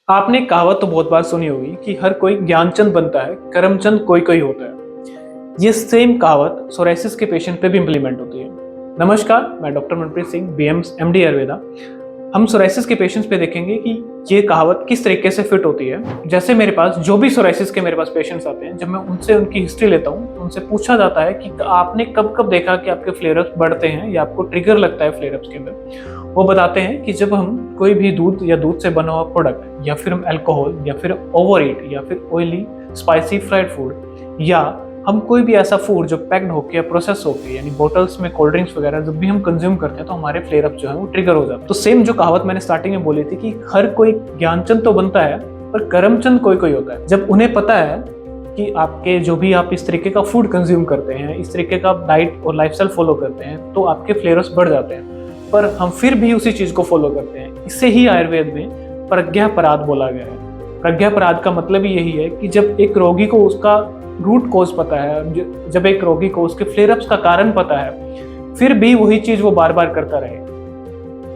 आपने कहावत तो बहुत बार सुनी होगी कि हर कोई ज्ञानचंद बनता है, करमचंद कोई कोई होता है। ये सेम कहावत सोराइसिस के पेशेंट पे भी इम्प्लीमेंट होती है। नमस्कार, मैं डॉक्टर मनप्रीत सिंह, बीएम्स एमडी आयुर्वेदा। हम सोराइसिस के पेशेंट्स पे देखेंगे कि ये कहावत किस तरीके से फिट होती है। जैसे मेरे पास जो भी सोराइसिस के मेरे पास पेशेंट्स आते हैं, जब मैं उनसे उनकी हिस्ट्री लेता हूँ तो उनसे पूछा जाता है कि आपने कब कब देखा कि आपके फ्लेयर्स बढ़ते हैं या आपको ट्रिगर लगता है फ्लेयर्स के अंदर। वो बताते हैं कि जब हम कोई भी दूध या दूध से बना हुआ प्रोडक्ट या फिर हम अल्कोहल या फिर ओवर ईट या फिर ऑयली स्पाइसी फ्राइड फूड या हम कोई भी ऐसा फूड जो पैक्ड होके या प्रोसेस होके यानी बोटल्स में कोल्ड ड्रिंक्स वगैरह जब भी हम कंज्यूम करते हैं तो हमारे फ्लेयर अप जो है वो ट्रिगर हो जाता है। तो सेम जो कहावत मैंने स्टार्टिंग में बोली थी कि हर कोई ज्ञानचंद तो बनता है पर करमचंद कोई कोई होता है। जब उन्हें पता है कि आपके जो भी आप इस तरीके का फूड कंज्यूम करते हैं, इस तरीके का डाइट और लाइफस्टाइल फॉलो करते हैं तो आपके फ्लेयर्स बढ़ जाते हैं, पर हम फिर भी उसी चीज को फॉलो करते हैं। इससे ही आयुर्वेद में प्रज्ञापराध बोला गया है। प्रज्ञापराध का मतलब ही यही है कि जब एक रोगी को उसका रूट कॉज पता है, जब एक रोगी को उसके फ्लेयरअप्स का कारण पता है, फिर भी वही चीज वो बार बार करता रहे।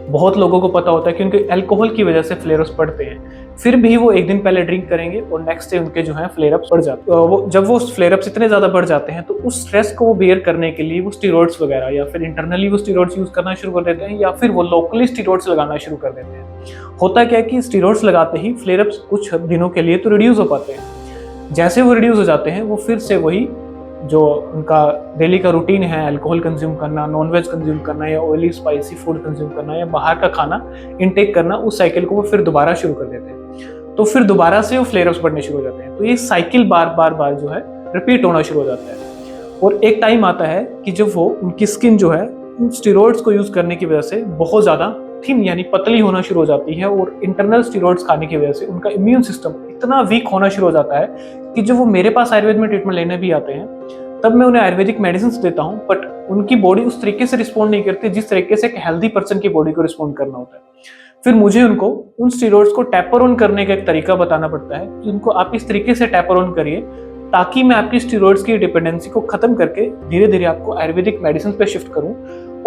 बहुत लोगों को पता होता है कि उनके अल्कोहल की वजह से फ्लेयरअप्स बढ़ते हैं, फिर भी वो एक दिन पहले ड्रिंक करेंगे और नेक्स्ट डे उनके जो है फ्लेयरअप्स बढ़ जाते हैं। जब वो फ्लेयरअप्स इतने ज्यादा बढ़ जाते हैं तो उस स्ट्रेस को वो बेयर करने के लिए वो स्टीरॉइड्स वगैरह या फिर इंटरनली वो स्टीरॉइड्स यूज करना शुरू कर देते हैं या फिर वो लोकली स्टीरॉइड्स लगाना शुरू कर देते हैं। होता क्या है कि स्टीरॉइड्स लगाते ही फ्लेयरअप्स कुछ दिनों के लिए तो रिड्यूस हो पाते हैं। जैसे वो रिड्यूस हो जाते हैं वो फिर से वही जो उनका डेली का रूटीन है, अल्कोहल कंज्यूम करना, नॉनवेज कंज्यूम करना या ऑयली स्पाइसी फूड कंज्यूम करना या बाहर का खाना इनटेक करना, उस साइकिल को वो फिर दोबारा शुरू कर देते हैं। तो फिर दोबारा से वो फ्लेयरअप्स बढ़ने शुरू हो जाते हैं। तो ये साइकिल बार बार जो है रिपीट होना शुरू हो जाता है। और एक टाइम आता है कि जब वो उनकी स्किन जो है उन स्टेरॉइड्स को यूज करने की वजह से बहुत ज्यादा थिन यानी पतली होना शुरू हो जाती है और इंटरनल स्टेरॉइड्स खाने की वजह से उनका इम्यून सिस्टम इतना वीक होना शुरू हो जाता है कि जब वो मेरे पास आयुर्वेद में ट्रीटमेंट लेने भी आते हैं तब मैं उन्हें आयुर्वेदिक मेडिसिन देता हूँ, बट उनकी बॉडी उस तरीके से रिस्पॉन्ड नहीं करती जिस तरीके से एक हेल्दी पर्सन की बॉडी को रिस्पॉन्ड करना होता है। फिर मुझे उनको उन स्टेरॉइड्स को टैपर ऑन करने का एक तरीका बताना पड़ता है कि उनको आप इस तरीके से टैपर ऑन करिए ताकि मैं आपकी स्टेरॉइड्स की डिपेंडेंसी को खत्म करके धीरे धीरे आपको आयुर्वेदिक मेडिसिन पे शिफ्ट करूं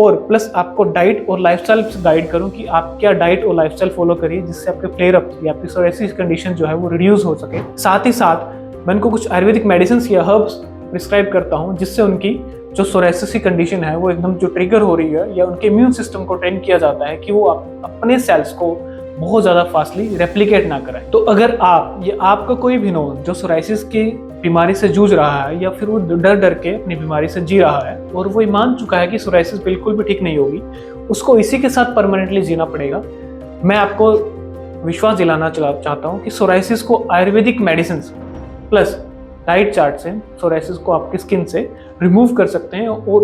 और प्लस आपको डाइट और लाइफस्टाइल गाइड करूं कि आप क्या डाइट और लाइफस्टाइल फॉलो करिए जिससे आपके फ्लेयर अप या आपकी सोराइसिस कंडीशन जो है वो रिड्यूस हो सके। साथ ही साथ मैं उनको कुछ आयुर्वेदिक मेडिसिन या हर्ब्स प्रिस्क्राइब करता हूं जिससे उनकी जो सोराइसिस की कंडीशन है वो एकदम जो ट्रिगर हो रही है या उनके इम्यून सिस्टम को ट्रेन किया जाता है कि वो अपने सेल्स को बहुत ज्यादा फास्टली रेप्लिकेट ना कराए। तो अगर आप या आपका कोई भी नोन जो सोराइसिस की बीमारी से जूझ रहा है या फिर वो डर डर के अपनी बीमारी से जी रहा है और वो मान चुका है कि सोराइसिस बिल्कुल भी ठीक नहीं होगी, उसको इसी के साथ परमानेंटली जीना पड़ेगा, मैं आपको विश्वास दिलाना चाहता हूँ कि सोराइसिस को Ayurvedic medicine plus diet chart से सोराइसिस को आपकी स्किन से रिमूव कर सकते हैं और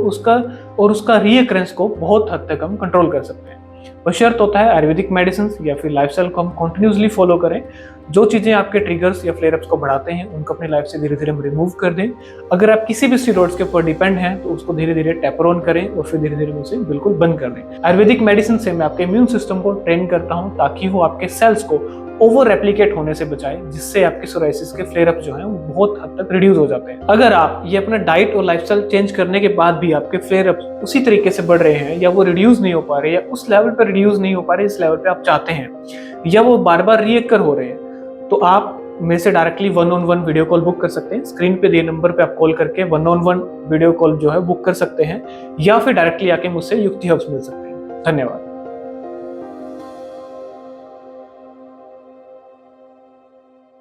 उसका रीअकरेंस को बहुत हद तक हम कंट्रोल कर सकते हैं। बशर्त होता है आयुर्वेदिक मेडिसिन या फिर लाइफस्टाइल को हम कंटिन्यूसली फॉलो करें। जो चीजें आपके ट्रिगर्स या फ्लेयरअप्स को बढ़ाते हैं उनको अपनी लाइफ से धीरे धीरे हम रिमूव कर दें। अगर आप किसी भी स्टेरॉइड्स के ऊपर डिपेंड हैं तो उसको धीरे धीरे टैपर ऑन करें और फिर धीरे धीरे उसे बिल्कुल बंद कर दें। आयुर्वेदिक मेडिसिन से मैं आपके इम्यून सिस्टम को ट्रेन करता हूँ ताकि वो आपके सेल्स को ओवर रेप्लिकेट होने से बचाए, जिससे आपके सोराइसिस के फ्लेयरअप जो है वो बहुत हद तक रिड्यूस हो जाते हैं। अगर आप ये अपना डाइट और लाइफस्टाइल चेंज करने के बाद भी आपके फ्लेयरअप उसी तरीके से बढ़ रहे हैं या वो रिड्यूस नहीं हो पा रहे या उस लेवल पर रिड्यूस नहीं हो पा रहे इस लेवल पे आप चाहते हैं या वो बार बार रीअकर हो रहे हैं, तो आप मेरे से directly 1-on-1 video call book कर सकते हैं। स्क्रीन पे दिए नंबर पे आप कॉल करके 1-on-1 वीडियो कॉल जो है बुक कर सकते हैं या फिर डायरेक्टली आके मुझसे युक्ति हर्ब्स मिल सकते हैं। धन्यवाद।